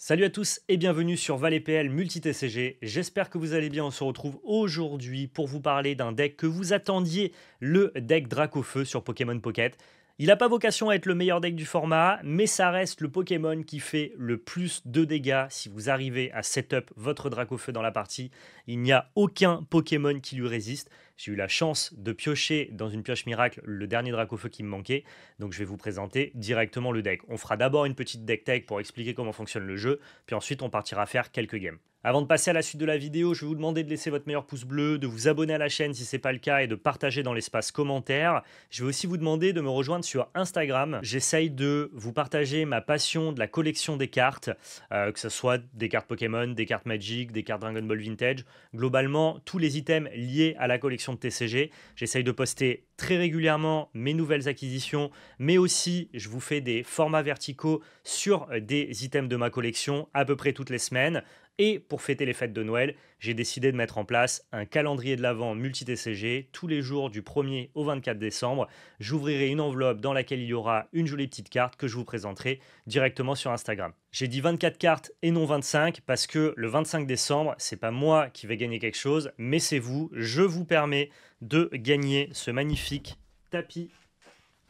Salut à tous et bienvenue sur ValetPL Multi-TCG. J'espère que vous allez bien. On se retrouve aujourd'hui pour vous parler d'un deck que vous attendiez, le deck Dracofeu sur Pokémon Pocket. Il n'a pas vocation à être le meilleur deck du format, mais ça reste le Pokémon qui fait le plus de dégâts si vous arrivez à setup votre Dracofeu dans la partie. Il n'y a aucun Pokémon qui lui résiste. J'ai eu la chance de piocher dans une pioche miracle le dernier Dracofeu qui me manquait, donc je vais vous présenter directement le deck. On fera d'abord une petite deck tech pour expliquer comment fonctionne le jeu, puis ensuite on partira faire quelques games. Avant de passer à la suite de la vidéo, je vais vous demander de laisser votre meilleur pouce bleu, de vous abonner à la chaîne si ce n'est pas le cas et de partager dans l'espace commentaire. Je vais aussi vous demander de me rejoindre sur Instagram. J'essaye de vous partager ma passion de la collection des cartes, que ce soit des cartes Pokémon, des cartes Magic, des cartes Dragon Ball Vintage. Globalement, tous les items liés à la collection de TCG. J'essaye de poster très régulièrement mes nouvelles acquisitions, mais aussi je vous fais des formats verticaux sur des items de ma collection à peu près toutes les semaines. Et pour fêter les fêtes de Noël, j'ai décidé de mettre en place un calendrier de l'Avent multi-TCG. Tous les jours du 1er au 24 décembre, j'ouvrirai une enveloppe dans laquelle il y aura une jolie petite carte que je vous présenterai directement sur Instagram. J'ai dit 24 cartes et non 25 parce que le 25 décembre, c'est pas moi qui vais gagner quelque chose, mais c'est vous. Je vous permets de gagner ce magnifique tapis,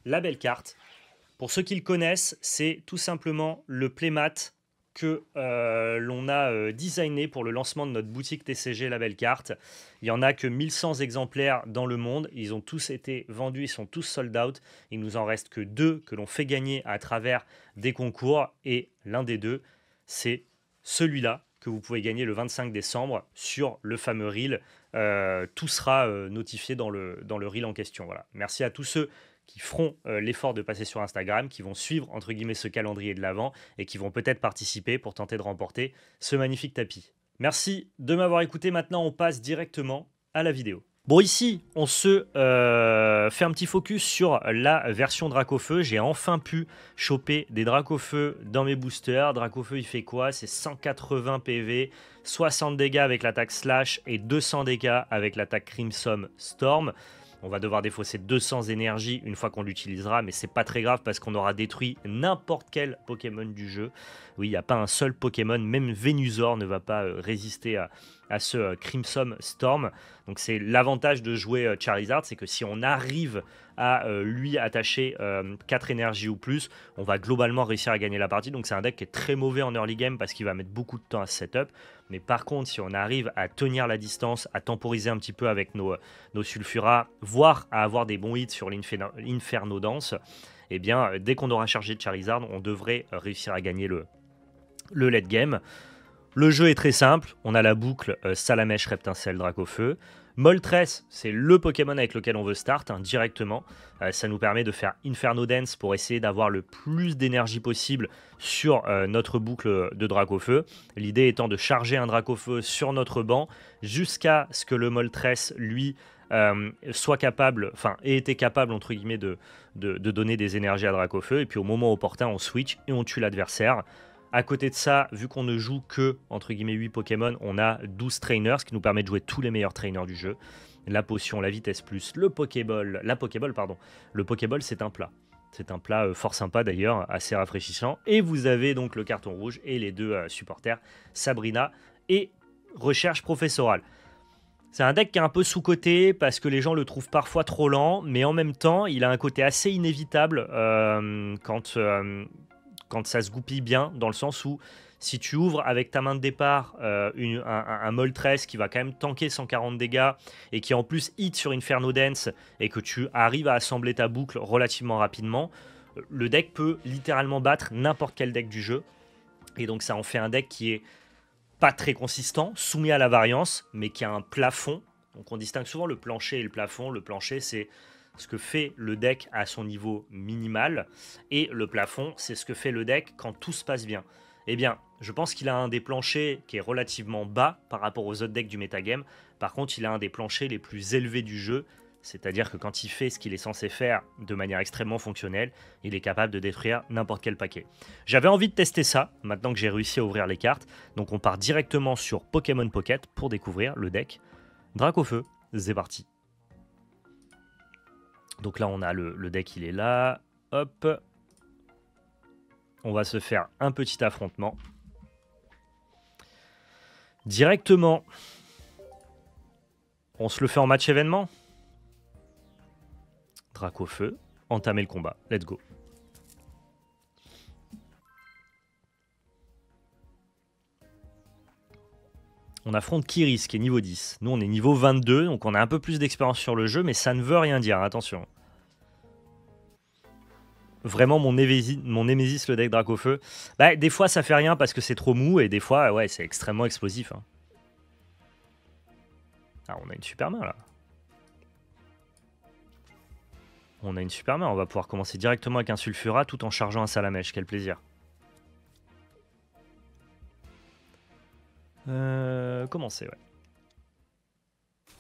la belle carte. Pour ceux qui le connaissent, c'est tout simplement le playmat que l'on a designé pour le lancement de notre boutique TCG La Belle Carte. Il n'y en a que 1100 exemplaires dans le monde. Ils ont tous été vendus, ils sont tous sold out. Il nous en reste que 2 que l'on fait gagner à travers des concours. Et l'un des 2, c'est celui-là que vous pouvez gagner le 25 décembre sur le fameux reel. Tout sera notifié dans le reel en question. Voilà. Merci à tous ceux qui feront l'effort de passer sur Instagram, qui vont suivre entre guillemets ce calendrier de l'Avent et qui vont peut-être participer pour tenter de remporter ce magnifique tapis. Merci de m'avoir écouté. Maintenant, on passe directement à la vidéo. Bon, ici, on se fait un petit focus sur la version Dracofeu. J'ai enfin pu choper des Dracofeu dans mes boosters. Dracofeu, il fait quoi? C'est 180 PV, 60 dégâts avec l'attaque Slash et 200 dégâts avec l'attaque Crimson Storm. On va devoir défausser 200 énergies une fois qu'on l'utilisera, mais c'est pas très grave parce qu'on aura détruit n'importe quel Pokémon du jeu. Oui, il n'y a pas un seul Pokémon, même Venusaur ne va pas résister à ce Crimson Storm. Donc c'est l'avantage de jouer Charizard, c'est que si on arrive à lui attacher 4 énergies ou plus, on va globalement réussir à gagner la partie. Donc c'est un deck qui est très mauvais en early game parce qu'il va mettre beaucoup de temps à se setup. Mais par contre, si on arrive à tenir la distance, à temporiser un petit peu avec nos Sulfuras, voire à avoir des bons hits sur l'Inferno Dance, eh bien, dès qu'on aura chargé de Charizard, on devrait réussir à gagner le late game. Le jeu est très simple, on a la boucle Salamèche, Reptincelle, Dracofeu. Moltres, c'est le Pokémon avec lequel on veut start directement. Ça nous permet de faire Inferno Dance pour essayer d'avoir le plus d'énergie possible sur notre boucle de Dracofeu. L'idée étant de charger un Dracofeu sur notre banc jusqu'à ce que le Moltres, lui, soit capable, enfin, ait été capable, entre guillemets, de donner des énergies à Dracofeu. Et puis au moment opportun, on switch et on tue l'adversaire. À côté de ça, vu qu'on ne joue que, entre guillemets, 8 Pokémon, on a 12 trainers, ce qui nous permet de jouer tous les meilleurs trainers du jeu. La potion, la vitesse plus, la Pokéball, pardon. Le Pokéball, c'est un plat. C'est un plat fort sympa d'ailleurs, assez rafraîchissant. Et vous avez donc le carton rouge et les deux supporters, Sabrina et Recherche Professorale. C'est un deck qui est un peu sous-coté parce que les gens le trouvent parfois trop lent, mais en même temps, il a un côté assez inévitable quand ça se goupille bien, dans le sens où si tu ouvres avec ta main de départ un Moltres qui va quand même tanker 140 dégâts et qui en plus hit sur Inferno Dance et que tu arrives à assembler ta boucle relativement rapidement, le deck peut littéralement battre n'importe quel deck du jeu. Et donc ça en fait un deck qui est pas très consistant, soumis à la variance, mais qui a un plafond. Donc on distingue souvent le plancher et le plafond. Le plancher, c'est ce que fait le deck à son niveau minimal, et le plafond, c'est ce que fait le deck quand tout se passe bien. Eh bien, je pense qu'il a un des planchers qui est relativement bas par rapport aux autres decks du metagame. Par contre, il a un des planchers les plus élevés du jeu, c'est-à-dire que quand il fait ce qu'il est censé faire de manière extrêmement fonctionnelle, il est capable de détruire n'importe quel paquet. J'avais envie de tester ça, maintenant que j'ai réussi à ouvrir les cartes, donc on part directement sur Pokémon Pocket pour découvrir le deck Dracofeu. C'est parti. Donc là, on a le deck, il est là. Hop. On va se faire un petit affrontement. Directement. On se le fait en match événement. Drac au feu. Entamer le combat. Let's go. On affronte Kiris qui est niveau 10. Nous on est niveau 22, donc on a un peu plus d'expérience sur le jeu, mais ça ne veut rien dire, attention. Vraiment mon Némésis le deck Drac au feu. Bah, des fois ça fait rien parce que c'est trop mou, et des fois ouais c'est extrêmement explosif. Hein. Ah, on a une super main là. On a une super main, on va pouvoir commencer directement avec un Sulfura tout en chargeant un Salamèche, quel plaisir. Commencer, ouais.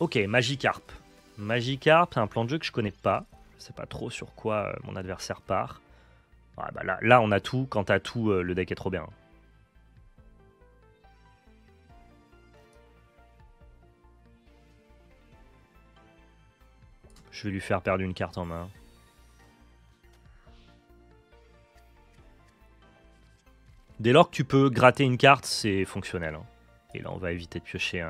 Ok, Magikarp. Magikarp, c'est un plan de jeu que je connais pas. Je sais pas trop sur quoi mon adversaire part. Ouais, bah là, on a tout. Quand t'as tout, le deck est trop bien. Je vais lui faire perdre une carte en main. Dès lors que tu peux gratter une carte, c'est fonctionnel. Hein. Et là, on va éviter de piocher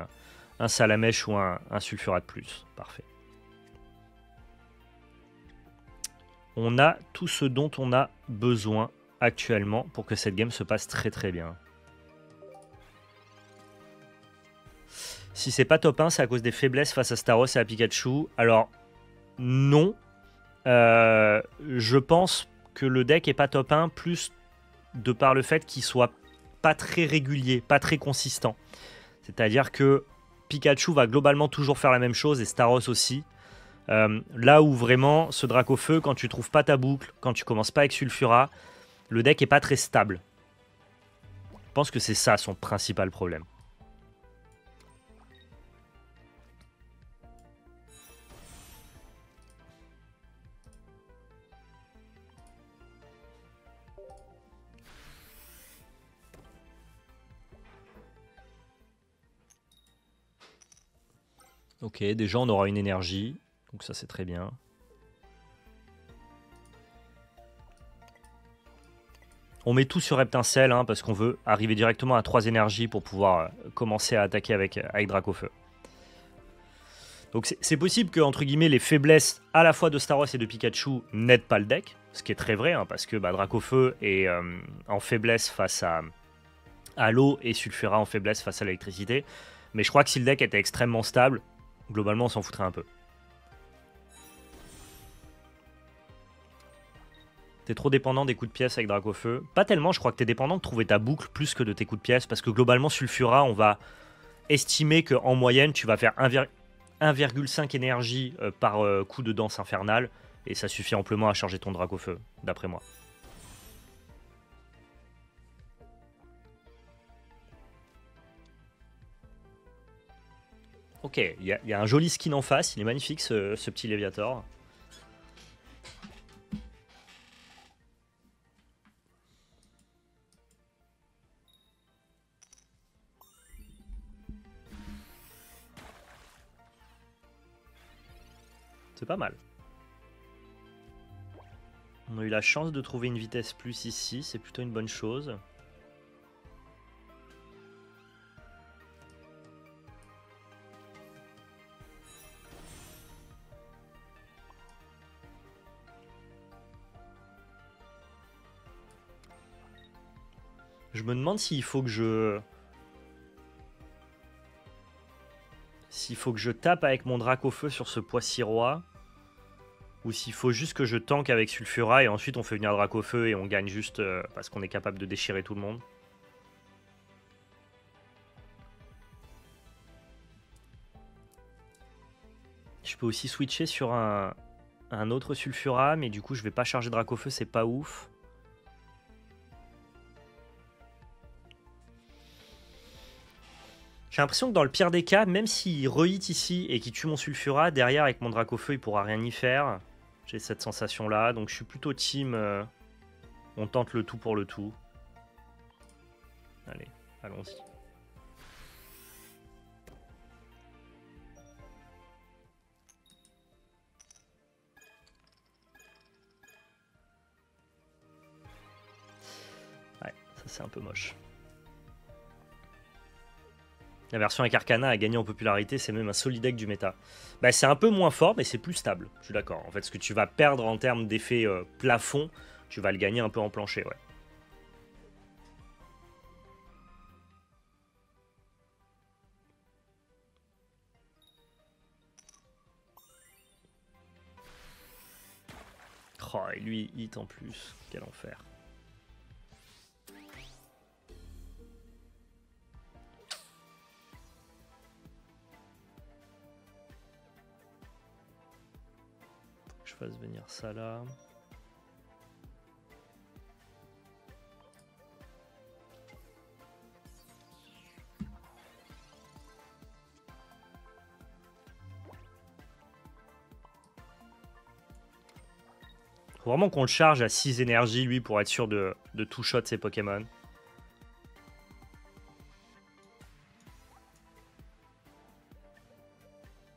un Salamèche ou un Sulfura de plus. Parfait. On a tout ce dont on a besoin actuellement pour que cette game se passe très très bien. Si c'est pas top 1, c'est à cause des faiblesses face à Staros et à Pikachu. Alors, non. Je pense que le deck est pas top 1, plus de par le fait qu'il soit pas très régulier, pas très consistant. C'est-à-dire que Pikachu va globalement toujours faire la même chose et Staros aussi. Là où vraiment ce Drac au feu, quand tu trouves pas ta boucle, quand tu commences pas avec Sulfura, le deck est pas très stable. Je pense que c'est ça son principal problème. Ok, déjà on aura une énergie, donc ça c'est très bien. On met tout sur Reptincelle hein, parce qu'on veut arriver directement à 3 énergies pour pouvoir commencer à attaquer avec Drac au feu. Donc c'est possible que entre guillemets les faiblesses à la fois de Staros et de Pikachu n'aident pas le deck, ce qui est très vrai hein, parce que Drac au feu est en faiblesse face à l'eau et Sulfura en faiblesse face à l'électricité. Mais je crois que si le deck était extrêmement stable, globalement on s'en foutrait un peu. T'es trop dépendant des coups de pièce avec Drac au feu. Pas tellement, je crois que t'es dépendant de trouver ta boucle plus que de tes coups de pièce. Parce que globalement, Sulfura, on va estimer qu'en moyenne, tu vas faire 1,5 énergie par coup de danse infernale. Et ça suffit amplement à charger ton Drac au feu, d'après moi. Ok, il y a un joli skin en face. Il est magnifique, ce petit Léviator. C'est pas mal. On a eu la chance de trouver une vitesse plus ici, c'est plutôt une bonne chose. Je me demande s'il faut que je... S'il faut que je tape avec mon Drac au feu sur ce Poissy-Roi, ou s'il faut juste que je tank avec Sulfura et ensuite on fait venir Drac au feu et on gagne juste parce qu'on est capable de déchirer tout le monde. Je peux aussi switcher sur un autre Sulfura, mais du coup je vais pas charger Drac au feu, c'est pas ouf. J'ai l'impression que dans le pire des cas, même s'il re-hit ici et qu'il tue mon Sulfura, derrière avec mon Drac au feu il pourra rien y faire. J'ai cette sensation là, donc je suis plutôt team on tente le tout pour le tout. Allez, allons-y. Ouais, ça c'est un peu moche. La version avec Arcana a gagné en popularité, c'est même un solide deck du méta. Bah, c'est un peu moins fort, mais c'est plus stable. Je suis d'accord. En fait, ce que tu vas perdre en termes d'effet plafond, tu vas le gagner un peu en plancher, ouais. Oh, et lui, hit en plus. Quel enfer. Faut que je fasse venir ça là. Faut vraiment qu'on le charge à 6 énergies, lui, pour être sûr de tout shot ses Pokémon.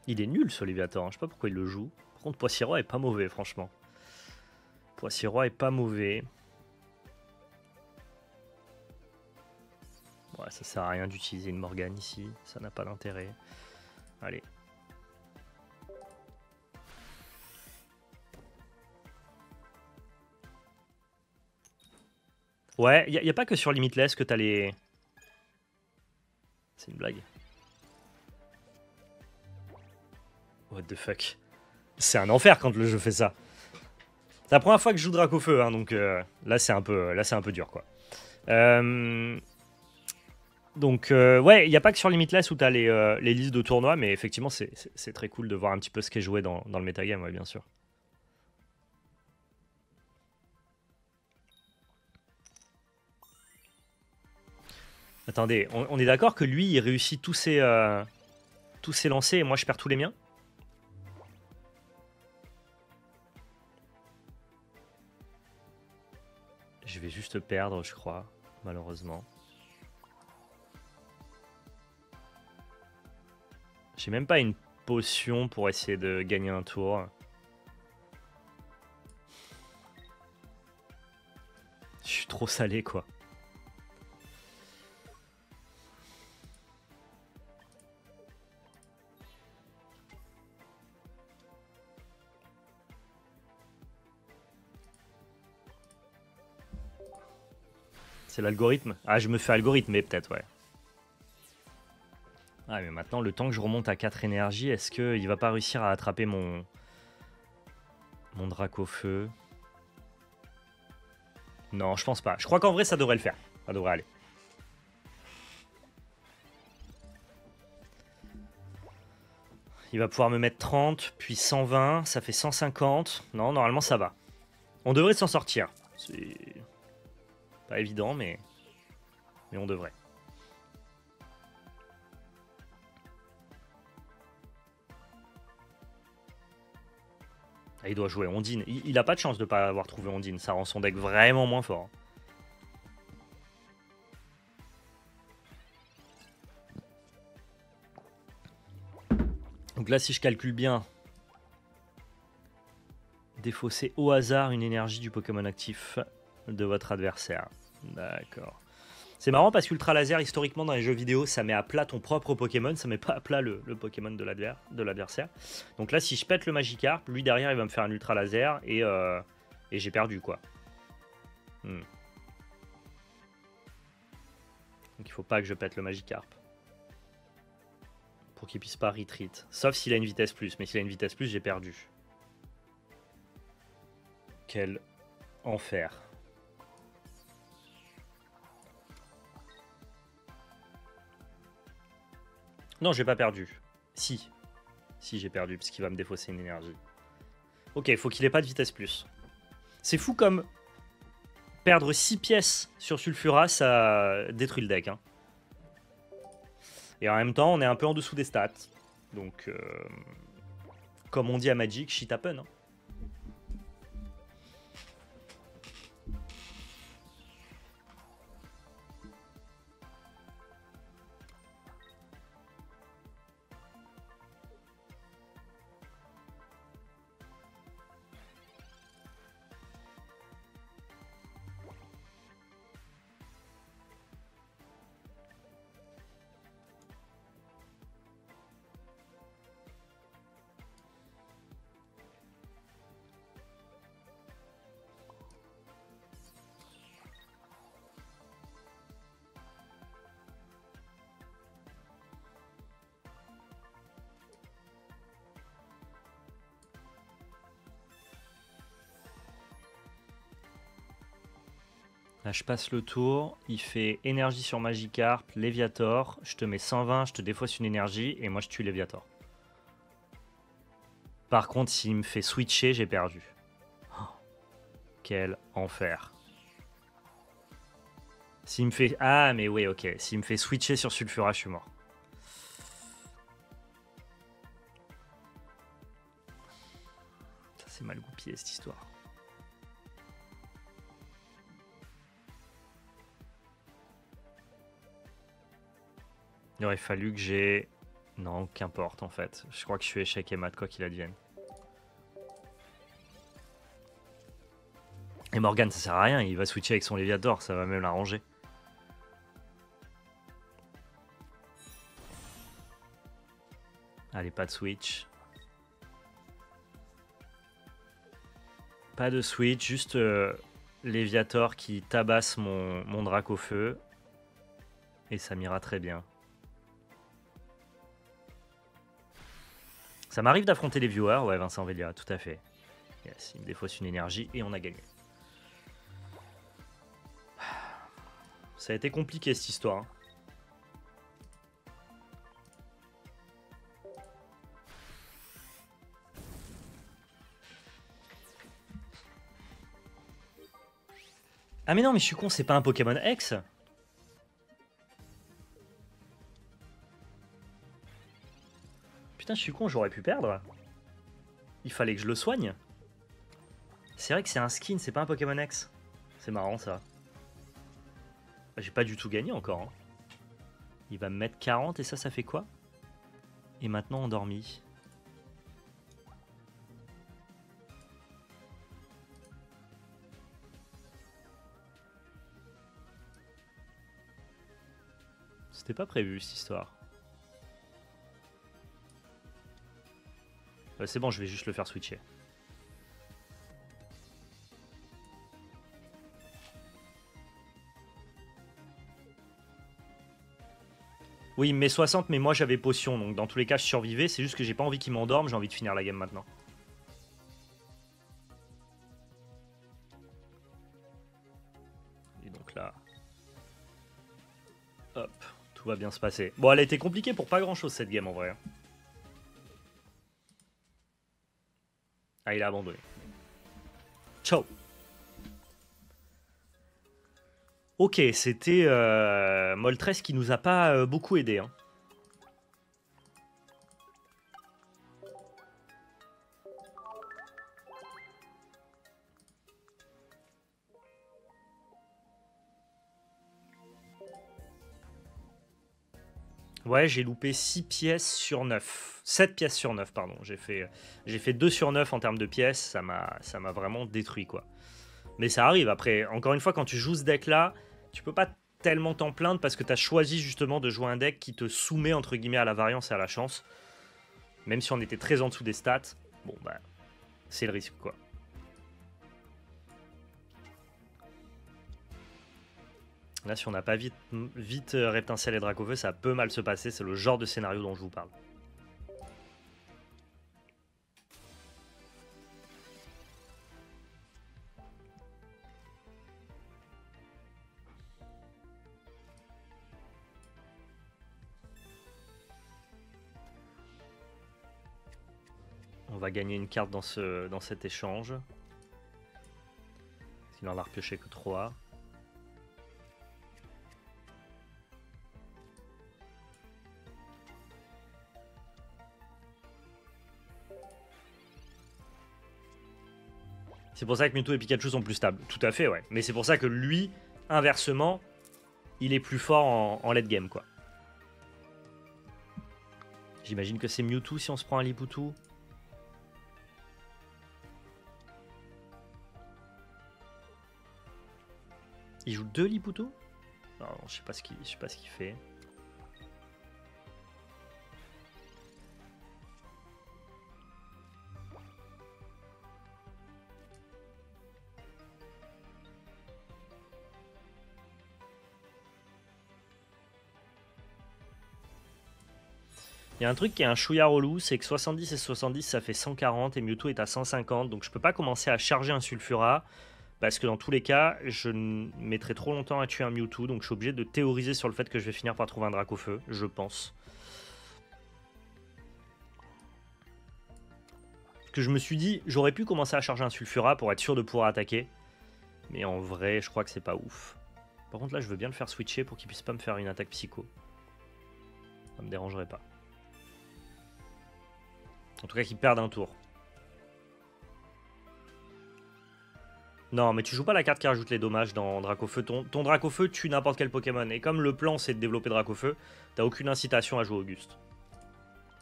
Il est nul, ce Léviathan. Je sais pas pourquoi il le joue. Par contre, Poissy-Roi est pas mauvais, franchement. Poissy-Roi est pas mauvais. Ouais, ça sert à rien d'utiliser une Morgane ici. Ça n'a pas d'intérêt. Allez. Ouais, y a pas que sur Limitless que t'as les... C'est une blague. What the fuck. C'est un enfer quand le jeu fait ça. C'est la première fois que je joue Dracofeu, hein, donc là c'est un peu dur, quoi. Donc ouais, il n'y a pas que sur Limitless où tu as les listes de tournois, mais effectivement c'est très cool de voir un petit peu ce qui est joué dans le metagame, ouais, bien sûr. Attendez, on est d'accord que lui, il réussit tous ses lancers et moi je perds tous les miens? Je vais juste perdre, je crois, malheureusement. J'ai même pas une potion pour essayer de gagner un tour. Je suis trop salé, quoi. C'est l'algorithme? Ah, je me fais algorithmer peut-être, ouais. Ah, mais maintenant, le temps que je remonte à 4 énergies, est-ce qu'il va pas réussir à attraper mon Dracofeu? Non, je pense pas. Je crois qu'en vrai, ça devrait le faire. Ça devrait aller. Il va pouvoir me mettre 30, puis 120, ça fait 150. Non, normalement, ça va. On devrait s'en sortir. C'est pas évident, mais on devrait. Ah, il doit jouer Ondine. Il a pas de chance de pas avoir trouvé Ondine. Ça rend son deck vraiment moins fort. Donc là, si je calcule bien, défausser au hasard une énergie du Pokémon actif de votre adversaire. D'accord. C'est marrant parce qu'Ultra Laser, historiquement, dans les jeux vidéo, ça met à plat ton propre Pokémon, ça met pas à plat le Pokémon de l'adversaire. Donc là, si je pète le Magikarp, lui derrière, il va me faire un Ultra Laser et j'ai perdu, quoi. Donc il faut pas que je pète le Magikarp. Pour qu'il puisse pas retreat. Sauf s'il a une vitesse plus, mais s'il a une vitesse plus, j'ai perdu. Quel enfer. Non, j'ai pas perdu. Si. Si, j'ai perdu, parce qu'il va me défausser une énergie. Ok, il faut qu'il ait pas de vitesse plus. C'est fou comme perdre 6 pièces sur Sulfura, ça détruit le deck. Hein. Et en même temps, on est un peu en dessous des stats. Donc, comme on dit à Magic, shit happen. Hein. Là, je passe le tour. Il fait énergie sur Magikarp, Léviator. Je te mets 120, je te défausse une énergie et moi je tue Léviator. Par contre, s'il me fait switcher, j'ai perdu. Oh, quel enfer. S'il me fait... Ah, mais oui, ok. S'il me fait switcher sur Sulfura, je suis mort. Ça, c'est mal goupillé, cette histoire. Il aurait fallu que j'ai... Non, qu'importe, en fait. Je crois que je suis échec et mat, quoi qu'il advienne. Et Morgane, ça sert à rien. Il va switcher avec son Léviator. Ça va même l'arranger. Allez, pas de switch. Pas de switch, juste Léviator qui tabasse mon Dracofeu. Et ça m'ira très bien. Ça m'arrive d'affronter les viewers, ouais, Vincent Velia, tout à fait. Yes, il me défausse une énergie et on a gagné. Ça a été compliqué cette histoire. Ah mais non, mais je suis con, c'est pas un Pokémon X. Putain, je suis con, j'aurais pu perdre. Il fallait que je le soigne. C'est vrai que c'est un skin, c'est pas un Pokémon X. C'est marrant ça. J'ai pas du tout gagné encore. Hein. Il va me mettre 40 et ça fait quoi? Et maintenant endormi. C'était pas prévu cette histoire. C'est bon, je vais juste le faire switcher. Oui, il me met 60, mais moi j'avais potion, donc dans tous les cas je survivais. C'est juste que j'ai pas envie qu'il m'endorme, j'ai envie de finir la game maintenant. Et donc là... Hop, tout va bien se passer. Bon, elle a été compliquée pour pas grand chose cette game en vrai. Ah, il a abandonné. Ciao. Ok, c'était Moltres qui nous a pas beaucoup aidé. Hein. Ouais, j'ai loupé 6 pièces sur 9. 7 pièces sur 9, pardon. J'ai fait 2 sur 9 en termes de pièces. Ça m'a vraiment détruit, quoi. Mais ça arrive. Après, encore une fois, quand tu joues ce deck-là, tu peux pas tellement t'en plaindre parce que tu as choisi justement de jouer un deck qui te soumet, entre guillemets, à la variance et à la chance. Même si on était très en dessous des stats, bon, bah, c'est le risque, quoi. Là, si on n'a pas vite Reptincelle et Dracofeu, ça peut mal se passer. C'est le genre de scénario dont je vous parle. On va gagner une carte dans cet échange. Il en a repioché que 3. C'est pour ça que Mewtwo et Pikachu sont plus stables. Tout à fait, ouais. Mais c'est pour ça que lui, inversement, il est plus fort en late game, quoi. J'imagine que c'est Mewtwo si on se prend un Lipoutou. Il joue 2 Lipoutou? Non, je sais pas ce qu'il fait. Il y a un truc qui est un chouïa relou, c'est que 70 et 70 ça fait 140 et Mewtwo est à 150, donc je peux pas commencer à charger un Sulfura Parce que dans tous les cas, je mettrai trop longtemps à tuer un Mewtwo, donc je suis obligé de théoriser sur le fait que je vais finir par trouver un Dracofeu, je pense. Parce que je me suis dit, j'aurais pu commencer à charger un Sulfura pour être sûr de pouvoir attaquer. Mais en vrai, je crois que c'est pas ouf. Par contre là, je veux bien le faire switcher pour qu'il puisse pas me faire une attaque psycho. Ça me dérangerait pas. En tout cas, qu'il perde un tour. Non, mais tu joues pas la carte qui rajoute les dommages dans Dracofeu. Ton Dracofeu tue n'importe quel Pokémon. Et comme le plan c'est de développer Dracofeu, t'as aucune incitation à jouer Auguste.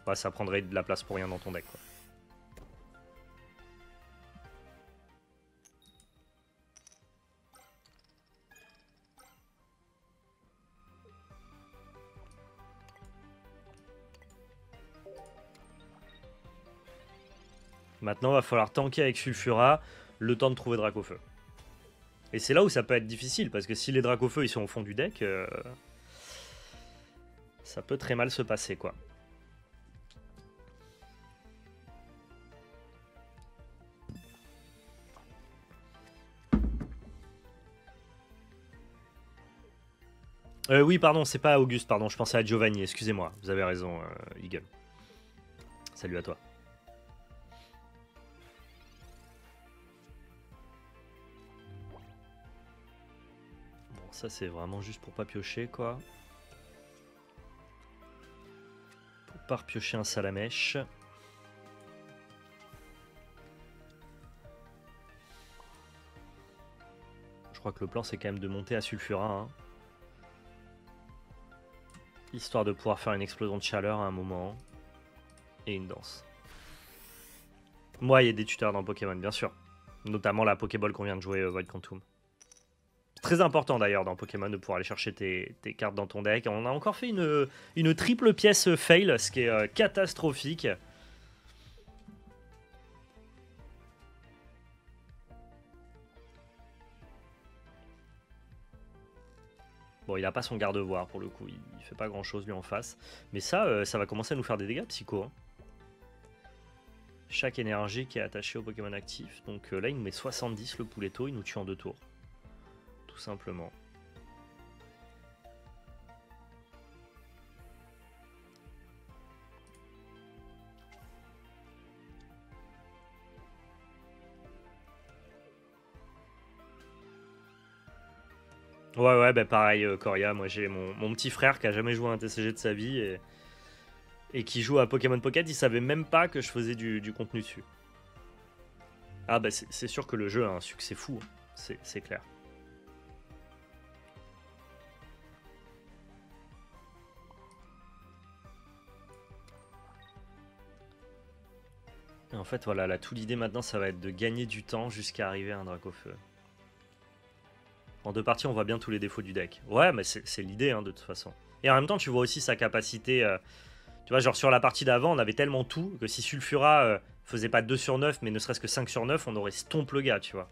Ouais, ça prendrait de la place pour rien dans ton deck, quoi. Maintenant, il va falloir tanker avec Sulfura le temps de trouver Dracofeu. Et c'est là où ça peut être difficile, parce que si les Dracofeu ils sont au fond du deck, ça peut très mal se passer, quoi. Oui, pardon, c'est pas Auguste, pardon, je pensais à Giovanni, excusez-moi, vous avez raison, Eagle. Salut à toi. Bon, ça c'est vraiment juste pour pas piocher, quoi. Pour pas repiocher un Salamèche. Je crois que le plan c'est quand même de monter à Sulfura, hein. Histoire de pouvoir faire une explosion de chaleur à un moment. Et une danse. Moi, il y a des tuteurs dans Pokémon, bien sûr. Notamment la Pokéball qu'on vient de jouer, Void Quantum. Très important d'ailleurs dans Pokémon de pouvoir aller chercher tes cartes dans ton deck. On a encore fait une triple pièce fail, ce qui est catastrophique. Bon, il a pas son garde-voir pour le coup, il fait pas grand-chose lui en face. Mais ça, ça va commencer à nous faire des dégâts psycho, hein. Chaque énergie qui est attachée au Pokémon actif. Donc là, il nous met 70 le Pouletto, il nous tue en 2 tours. Tout simplement. Ouais, bah pareil, Coria, moi j'ai mon petit frère qui a jamais joué à un TCG de sa vie et qui joue à Pokémon Pocket, il savait même pas que je faisais du contenu dessus. Ah bah c'est sûr que le jeu a un succès fou, hein. C'est clair. Et en fait voilà, là, toute l'idée maintenant ça va être de gagner du temps jusqu'à arriver à un Dracofeu. En 2 parties on voit bien tous les défauts du deck. Ouais mais c'est l'idée, hein, de toute façon. Et en même temps tu vois aussi sa capacité, tu vois genre sur la partie d'avant on avait tellement tout que si Sulfura faisait pas 2 sur 9 mais ne serait-ce que 5 sur 9 on aurait stomp le gars, tu vois.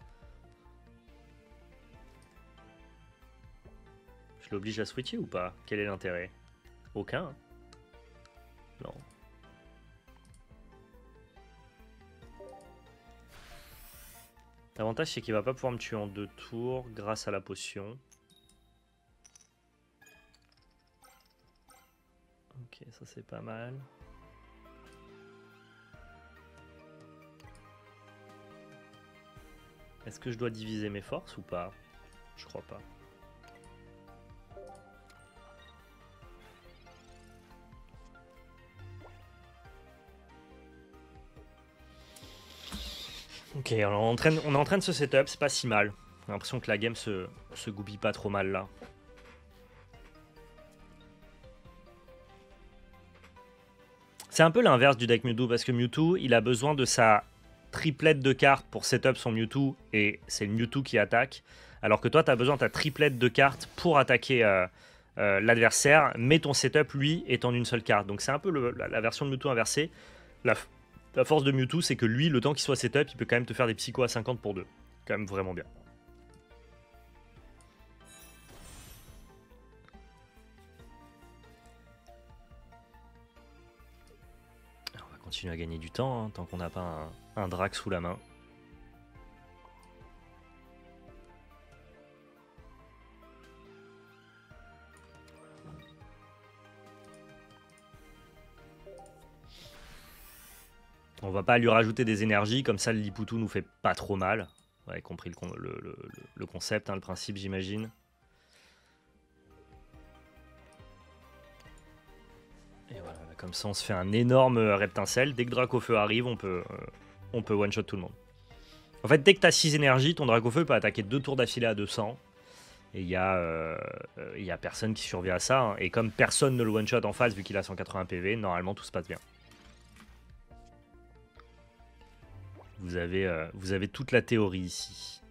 Je l'oblige à switcher ou pas? Quel est l'intérêt? Aucun, hein. Non. L'avantage c'est qu'il va pas pouvoir me tuer en 2 tours grâce à la potion. Ok, ça c'est pas mal. Est-ce que je dois diviser mes forces ou pas? Je crois pas. Ok, alors on est en train de se setup, c'est pas si mal. J'ai l'impression que la game se goupille pas trop mal là. C'est un peu l'inverse du deck Mewtwo, parce que Mewtwo, il a besoin de sa triplette de cartes pour setup son Mewtwo, et c'est le Mewtwo qui attaque. Alors que toi, tu as besoin de ta triplette de cartes pour attaquer l'adversaire, mais ton setup, lui, est en une seule carte. Donc c'est un peu la version de Mewtwo inversée. La force de Mewtwo, c'est que lui, le temps qu'il soit setup, il peut quand même te faire des psychos à 50 pour 2. Quand même vraiment bien. Alors, on va continuer à gagner du temps, hein, tant qu'on n'a pas un Drac sous la main. On va pas lui rajouter des énergies, comme ça le Liputu nous fait pas trop mal. Ouais, compris le concept, hein, le principe, j'imagine. Et voilà, comme ça on se fait un énorme Reptincelle. Dès que Dracofeu arrive, on peut one-shot tout le monde. En fait, dès que tu as 6 énergies, ton Dracofeu peut attaquer 2 tours d'affilée à 200. Et il y a personne qui survit à ça. Hein. Et comme personne ne le one-shot en face, vu qu'il a 180 PV, normalement tout se passe bien. Vous avez toute la théorie ici.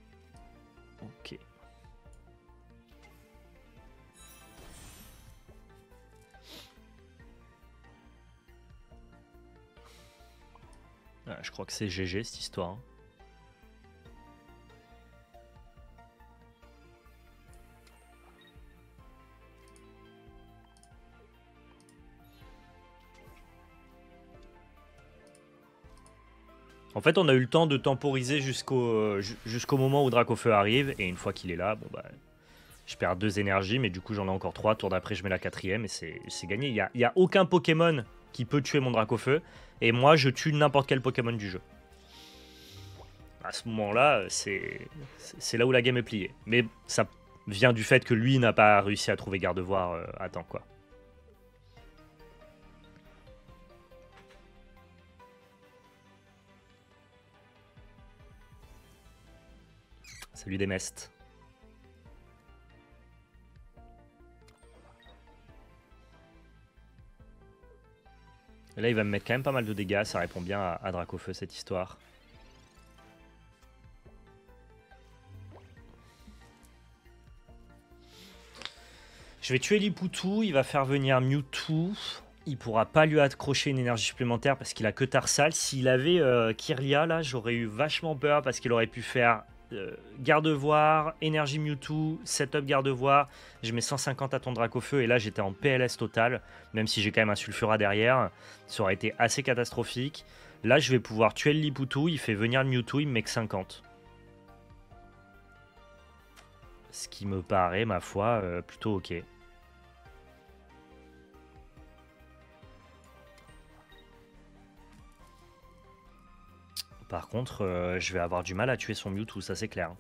Ok. Ah, je crois que c'est GG cette histoire. Hein. En fait, on a eu le temps de temporiser jusqu'au moment où Dracofeu arrive. Et une fois qu'il est là, bon bah, je perds 2 énergies, mais du coup j'en ai encore 3. Tour d'après, je mets la 4ème et c'est gagné. Il n'y a aucun Pokémon qui peut tuer mon Dracofeu. Et moi, je tue n'importe quel Pokémon du jeu. À ce moment-là, c'est là où la game est pliée. Mais ça vient du fait que lui n'a pas réussi à trouver Gardevoir à temps, quoi. Salut des mestes. Et là, il va me mettre quand même pas mal de dégâts. Ça répond bien à Dracofeu, cette histoire. Je vais tuer Liputu. Il va faire venir Mewtwo. Il pourra pas lui accrocher une énergie supplémentaire parce qu'il a que Tarsal. S'il avait Kirlia, là, j'aurais eu vachement peur parce qu'il aurait pu faire Gardevoir, énergie Mewtwo, setup Gardevoir. Je mets 150 à ton Dracofeu et là j'étais en PLS total, même si j'ai quand même un Sulfura derrière. Ça aurait été assez catastrophique. Là je vais pouvoir tuer le Liputu, il fait venir le Mewtwo, il me met que 50. Ce qui me paraît, ma foi, plutôt ok. Par contre, je vais avoir du mal à tuer son Mewtwo, ça c'est clair.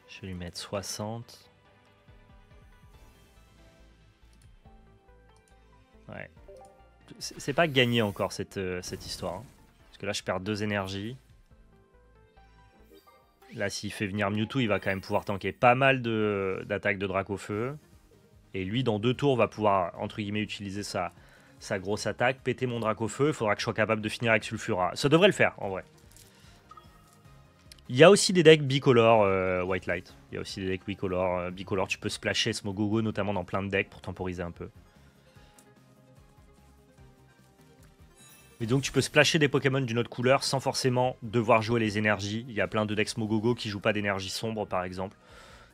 Je vais lui mettre 60. Ouais. C'est pas gagné encore cette histoire. Hein. Parce que là je perds 2 énergies. Là s'il fait venir Mewtwo, il va quand même pouvoir tanker pas mal d'attaques de Dracofeu. Et lui dans 2 tours va pouvoir entre guillemets utiliser sa grosse attaque, péter mon Dracofeu. Il faudra que je sois capable de finir avec Sulfura. Ça devrait le faire en vrai. Il y a aussi des decks bicolore White Light. Il y a aussi des decks bicolore. Bicolore, tu peux splasher Smogogo notamment dans plein de decks pour temporiser un peu. Et donc tu peux splasher des Pokémon d'une autre couleur sans forcément devoir jouer les énergies. Il y a plein de decks Smogogo qui jouent pas d'énergie sombre par exemple.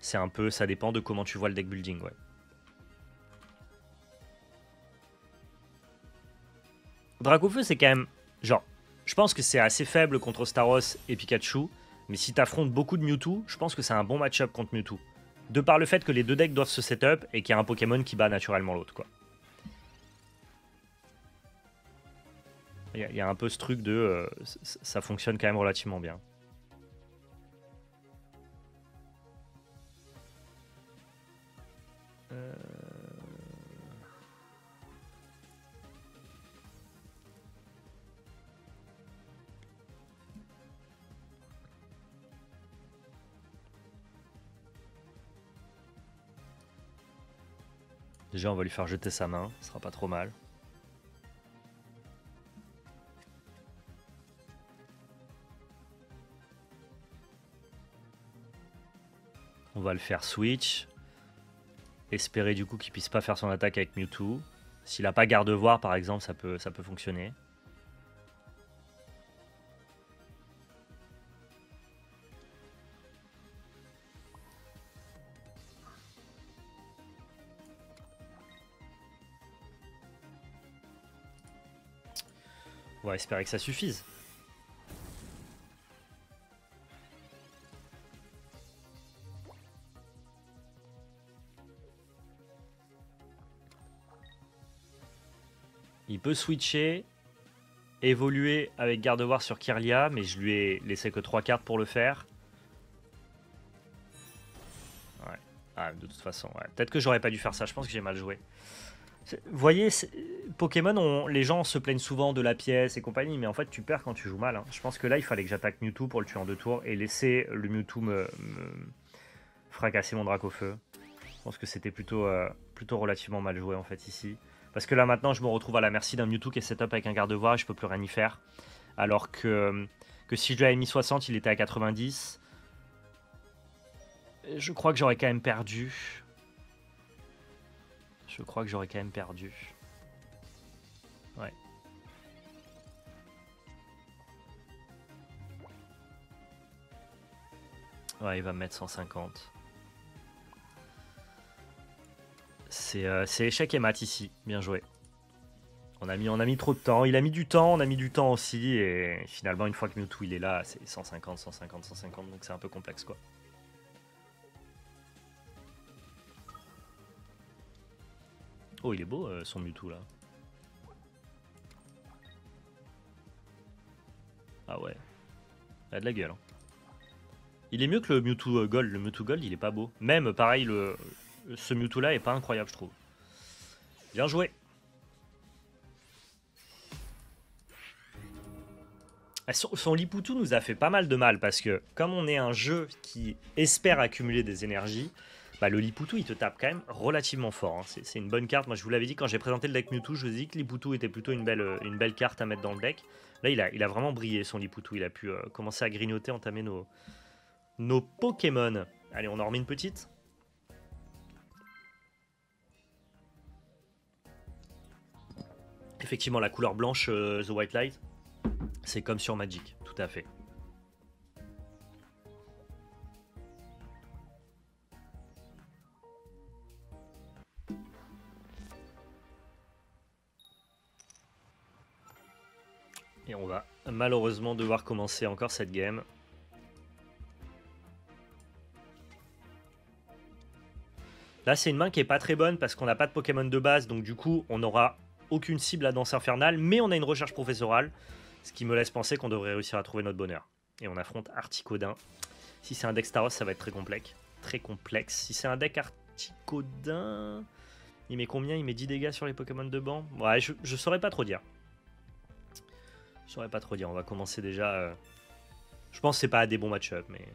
C'est un peu, ça dépend de comment tu vois le deck building, ouais. Dracofeu c'est quand même, genre, je pense que c'est assez faible contre Staros et Pikachu. Mais si t'affrontes beaucoup de Mewtwo, je pense que c'est un bon match-up contre Mewtwo. De par le fait que les deux decks doivent se setup et qu'il y a un Pokémon qui bat naturellement l'autre, quoi. Il y a un peu ce truc de... ça fonctionne quand même relativement bien. Déjà, on va lui faire jeter sa main, ce sera pas trop mal. On va le faire switch. Espérer du coup qu'il puisse pas faire son attaque avec Mewtwo. S'il a pas Gardevoir par exemple, ça peut fonctionner. On va espérer que ça suffise. Il peut switcher, évoluer avec Gardevoir sur Kirlia, mais je lui ai laissé que 3 cartes pour le faire. Ouais. Ah, de toute façon, ouais. Peut-être que j'aurais pas dû faire ça, je pense que j'ai mal joué. Vous voyez, Pokémon, les gens se plaignent souvent de la pièce et compagnie, mais en fait tu perds quand tu joues mal. Hein. Je pense que là il fallait que j'attaque Mewtwo pour le tuer en 2 tours et laisser le Mewtwo me fracasser mon Dracofeu. Je pense que c'était plutôt relativement mal joué en fait ici. Parce que là maintenant je me retrouve à la merci d'un Mewtwo qui est setup avec un Gardevoir et je peux plus rien y faire. Alors que si je lui avais mis 60, il était à 90. Je crois que j'aurais quand même perdu. Je crois que j'aurais quand même perdu. Ouais. Ouais, il va me mettre 150. C'est échec et mat ici. Bien joué. On a mis trop de temps. Il a mis du temps, on a mis du temps aussi. Et finalement, une fois que Mewtwo il est là, c'est 150, 150, 150. Donc c'est un peu complexe quoi. Oh, il est beau son Mewtwo là. Ah ouais. Il a de la gueule. Hein. Il est mieux que le Mewtwo Gold. Le Mewtwo Gold, il est pas beau. Même, pareil, ce Mewtwo là est pas incroyable, je trouve. Bien joué. Son Liputu nous a fait pas mal de mal parce que, comme on est un jeu qui espère accumuler des énergies, bah le Liputu il te tape quand même relativement fort. Hein. C'est une bonne carte. Moi je vous l'avais dit quand j'ai présenté le deck Mewtwo, je vous ai dit que Liputu était plutôt une belle carte à mettre dans le deck. Là il a vraiment brillé son Liputu. Il a pu commencer à grignoter, entamer nos Pokémon. Allez, on en remet une petite. Effectivement, la couleur blanche, The White Light, c'est comme sur Magic, tout à fait. Et on va malheureusement devoir commencer encore cette game. Là, c'est une main qui est pas très bonne parce qu'on n'a pas de Pokémon de base, donc du coup, on n'aura aucune cible à Danse Infernale, mais on a une recherche professorale, ce qui me laisse penser qu'on devrait réussir à trouver notre bonheur. Et on affronte Articodin. Si c'est un deck Staros, ça va être très complexe. Très complexe. Si c'est un deck Articodin, il met combien? Il met 10 dégâts sur les Pokémon de banc. Ouais, je saurais pas trop dire. Je saurais pas trop dire. On va commencer déjà. Je pense que c'est pas des bons match-up, mais.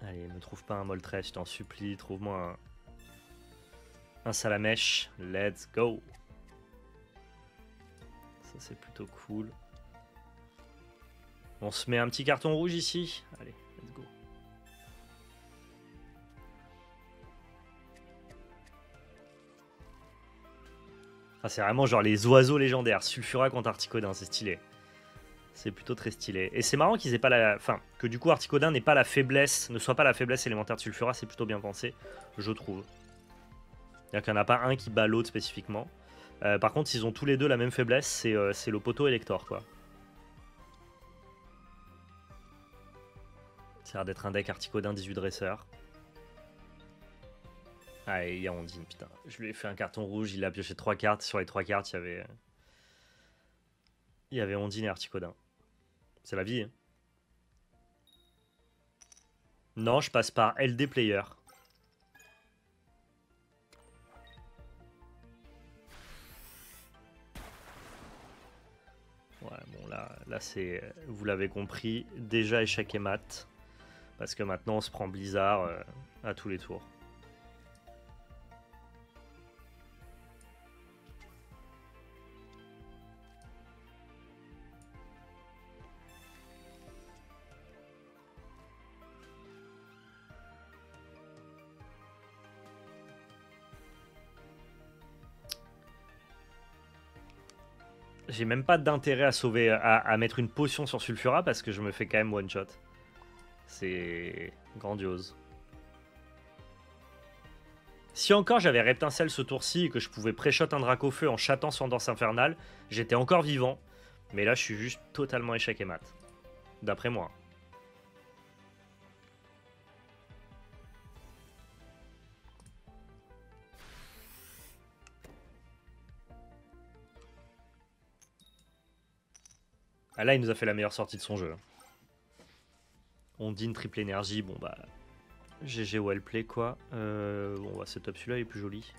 Allez, me trouve pas un Moltres, je t'en supplie. Trouve-moi un Salamèche. Let's go. Ça, c'est plutôt cool. On se met un petit carton rouge ici. Allez, let's go. Ah, c'est vraiment genre les oiseaux légendaires. Sulfura contre Articodin, c'est stylé. C'est plutôt très stylé. Et c'est marrant qu'ils aient pas la. Enfin, que du coup Articodin n'ait pas la faiblesse, ne soit pas la faiblesse élémentaire de Sulfura, c'est plutôt bien pensé, je trouve. C'est-à-dire qu'il n'y en a pas un qui bat l'autre spécifiquement. Par contre, s'ils ont tous les deux la même faiblesse, c'est le poteau Elector, quoi. Ça a l'air d'être un deck Articodin 18 dresseurs. Ah, et il y a Ondine, putain. Je lui ai fait un carton rouge, il a pioché 3 cartes. Sur les 3 cartes, il y avait Ondine et Articodin. C'est la vie. Hein. Non, je passe par LD Player. Ouais, bon là c'est, vous l'avez compris, déjà échec et mat. Parce que maintenant on se prend Blizzard à tous les tours. J'ai même pas d'intérêt à sauver, à mettre une potion sur Sulfura parce que je me fais quand même one shot. C'est grandiose. Si encore j'avais Reptincelle ce tour-ci et que je pouvais pré-shot un Dracofeu en chattant son Danse Infernale, j'étais encore vivant. Mais là je suis juste totalement échec et mat. D'après moi. Ah là, il nous a fait la meilleure sortie de son jeu. Ondine, triple énergie, bon bah... GG Wellplay quoi. Bon, on va setup celui-là, il est plus joli.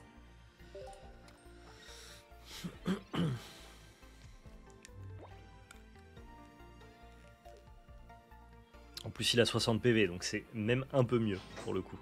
En plus, il a 60 PV, donc c'est même un peu mieux pour le coup.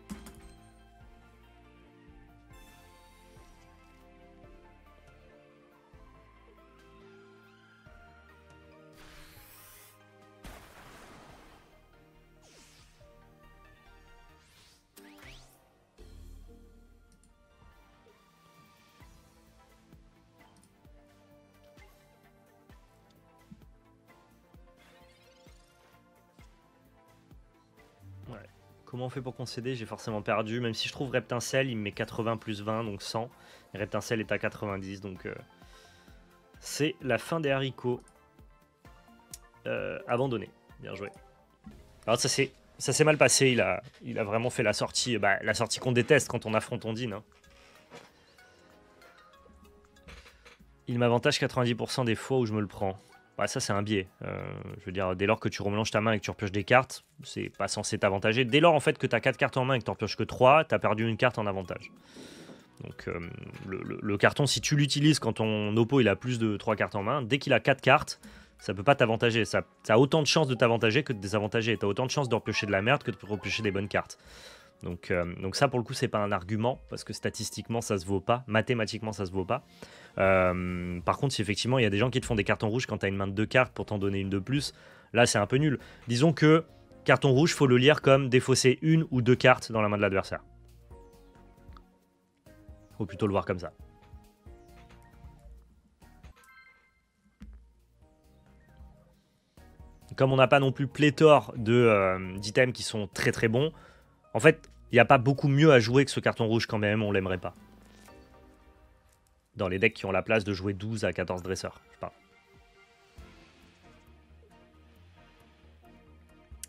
Ouais. Comment on fait pour concéder? J'ai forcément perdu, même si je trouve Reptincelle, il me met 80 plus 20, donc 100. Et Reptincelle est à 90, donc c'est la fin des haricots. Abandonné, bien joué. Alors ça s'est mal passé, il a vraiment fait la sortie qu'on déteste quand on affronte Ondine. Hein. Il m'avantage 90% des fois où je me le prends. Ouais, ça c'est un biais. Je veux dire, dès lors que tu remélanges ta main et que tu repioches des cartes, c'est pas censé t'avantager. Dès lors en fait que tu as 4 cartes en main et que tu repioches que 3, tu as perdu une carte en avantage. Donc le carton, si tu l'utilises quand ton oppo il a plus de 3 cartes en main, dès qu'il a 4 cartes, ça peut pas t'avantager. Ça a autant de chances de t'avantager que de désavantager. Tu as autant de chances de repiocher de la merde que de repiocher des bonnes cartes. Donc ça pour le coup c'est pas un argument parce que statistiquement ça se vaut pas, mathématiquement ça se vaut pas. Par contre si effectivement il y a des gens qui te font des cartons rouges quand tu as une main de 2 cartes pour t'en donner une de plus, là c'est un peu nul. Disons que carton rouge faut le lire comme défausser une ou 2 cartes dans la main de l'adversaire. Faut plutôt le voir comme ça. Comme on n'a pas non plus pléthore d'items qui sont très très bons, en fait, il n'y a pas beaucoup mieux à jouer que ce carton rouge quand même, on l'aimerait pas. Dans les decks qui ont la place de jouer 12 à 14 dresseurs, je parle.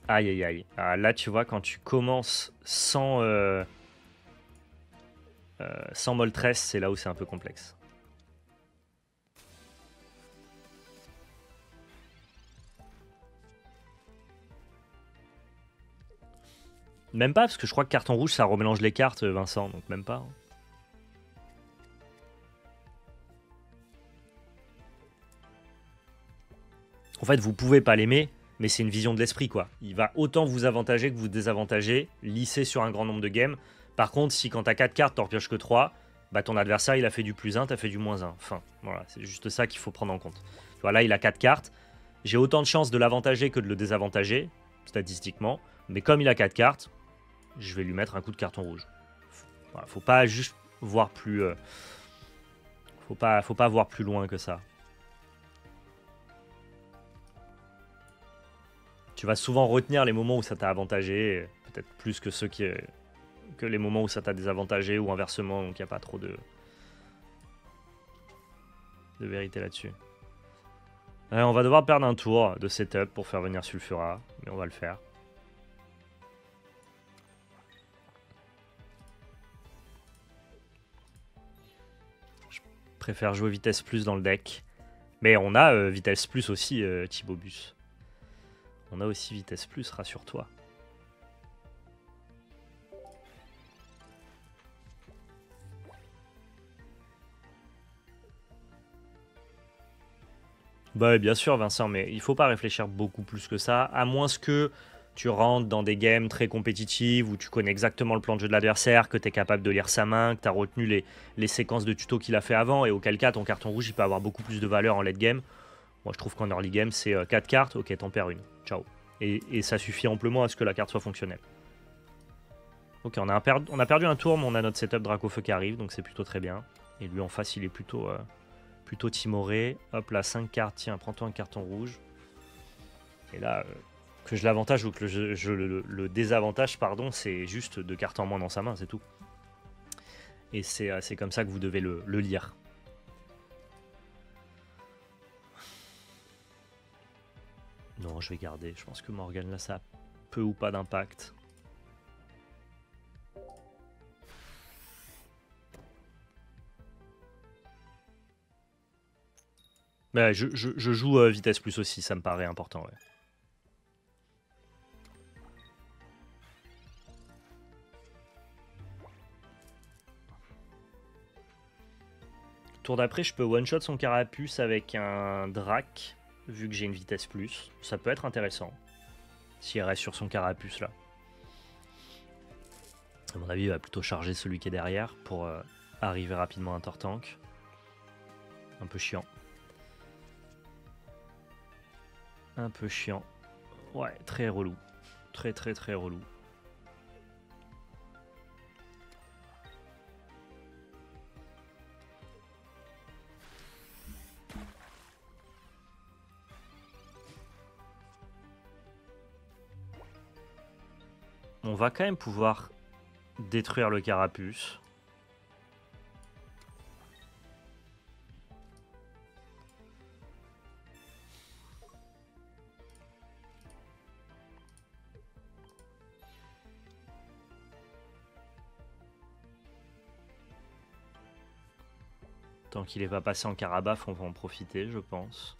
Aïe aïe aïe. Ah, là, tu vois, quand tu commences sans Moltres, c'est là où c'est un peu complexe. Même pas, parce que je crois que carton rouge, ça remélange les cartes, Vincent, donc même pas. Hein. En fait, vous pouvez pas l'aimer, mais c'est une vision de l'esprit, quoi. Il va autant vous avantager que vous désavantager, lisser sur un grand nombre de games. Par contre, si quand t'as 4 cartes, t'en pioches que 3, bah ton adversaire, il a fait du plus 1, t'as fait du moins 1. Enfin, voilà, c'est juste ça qu'il faut prendre en compte. Tu vois, là, il a 4 cartes. J'ai autant de chances de l'avantager que de le désavantager, statistiquement. Mais comme il a 4 cartes, je vais lui mettre un coup de carton rouge. Voilà, faut pas juste voir plus... faut pas voir plus loin que ça. Tu vas souvent retenir les moments où ça t'a avantagé, peut-être plus que que les moments où ça t'a désavantagé ou inversement, donc il n'y a pas trop de vérité là-dessus. On va devoir perdre un tour de setup pour faire venir Sulfura, mais on va le faire. Je préfère jouer vitesse plus dans le deck, mais on a vitesse plus aussi, Thibobus. On a aussi vitesse plus, rassure-toi. Bah bien sûr Vincent, mais il faut pas réfléchir beaucoup plus que ça, à moins que tu rentres dans des games très compétitives où tu connais exactement le plan de jeu de l'adversaire, que tu es capable de lire sa main, que tu as retenu les séquences de tuto qu'il a fait avant, et auquel cas ton carton rouge il peut avoir beaucoup plus de valeur en late game. Moi je trouve qu'en early game c'est 4 cartes, ok t'en perds une, ciao. Et ça suffit amplement à ce que la carte soit fonctionnelle. Ok, on a perdu un tour, mais on a notre setup Dracofeu qui arrive, donc c'est plutôt très bien. Et lui en face il est plutôt timoré. Hop là, 5 cartes, tiens, prends-toi un carton rouge. Et là, que je l'avantage ou que je le désavantage, pardon, c'est juste 2 cartes en moins dans sa main, c'est tout. Et c'est comme ça que vous devez le lire. Non, je vais garder. Je pense que Morgane, là, ça a peu ou pas d'impact. Bah, je joue vitesse plus aussi, ça me paraît important, ouais. Tour d'après, je peux one-shot son carapuce avec un drac, vu que j'ai une vitesse plus. Ça peut être intéressant, s'il reste sur son carapuce là. À mon avis, il va plutôt charger celui qui est derrière pour arriver rapidement à un Tortank. Un peu chiant. Un peu chiant. Ouais, très relou. Très relou. On va quand même pouvoir détruire le carapuce. Tant qu'il n'est pas passé en carabaf, on va en profiter, je pense.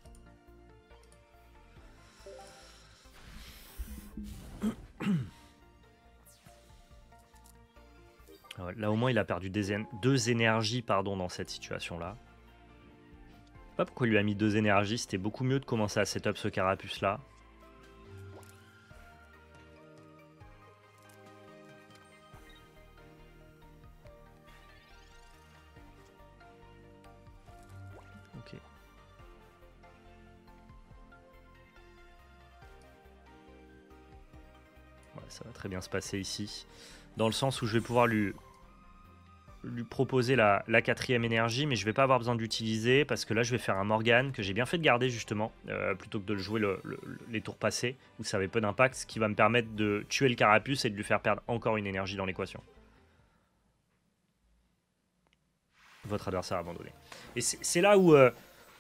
Là, au moins, il a perdu deux énergies dans cette situation-là. Je sais pas pourquoi il lui a mis 2 énergies. C'était beaucoup mieux de commencer à setup ce carapuce-là. Ok. Ouais, ça va très bien se passer ici. Dans le sens où je vais pouvoir lui proposer la 4e énergie, mais je vais pas avoir besoin d'utiliser parce que là je vais faire un Morgane que j'ai bien fait de garder justement, plutôt que de le jouer les tours passés où ça avait peu d'impact, ce qui va me permettre de tuer le carapuce et de lui faire perdre encore une énergie dans l'équation. Votre adversaire abandonné. Et c'est là où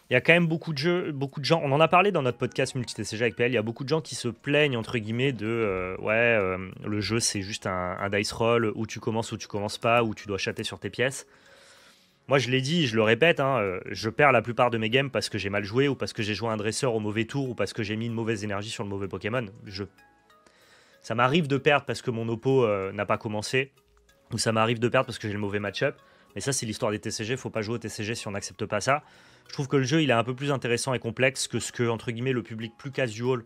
il y a quand même beaucoup de gens, on en a parlé dans notre podcast multi-TCG avec PL, il y a beaucoup de gens qui se plaignent entre guillemets de le jeu c'est juste un dice roll où tu commences pas, où tu dois chatter sur tes pièces. Moi je l'ai dit, je le répète, je perds la plupart de mes games parce que j'ai mal joué ou parce que j'ai joué un dresseur au mauvais tour ou parce que j'ai mis une mauvaise énergie sur le mauvais Pokémon. Ça m'arrive de perdre parce que mon oppo n'a pas commencé ou ça m'arrive de perdre parce que j'ai le mauvais match-up. Mais ça, c'est l'histoire des TCG. Faut pas jouer au TCG si on n'accepte pas ça. Je trouve que le jeu, il est un peu plus intéressant et complexe que ce que, entre guillemets, le public plus casual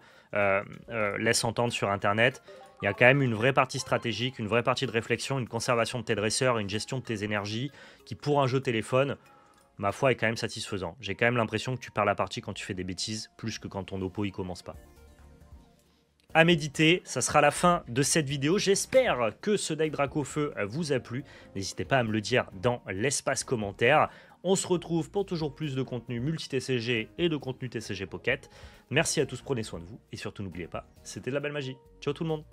laisse entendre sur Internet. Il y a quand même une vraie partie stratégique, une vraie partie de réflexion, une conservation de tes dresseurs, une gestion de tes énergies qui, pour un jeu téléphone, ma foi, est quand même satisfaisant. J'ai quand même l'impression que tu perds la partie quand tu fais des bêtises, plus que quand ton oppo, il commence pas. À méditer, ça sera la fin de cette vidéo. J'espère que ce deck Dracofeu vous a plu. N'hésitez pas à me le dire dans l'espace commentaire. On se retrouve pour toujours plus de contenu multi-TCG et de contenu TCG Pocket. Merci à tous, prenez soin de vous. Et surtout, n'oubliez pas, c'était de la belle magie. Ciao tout le monde!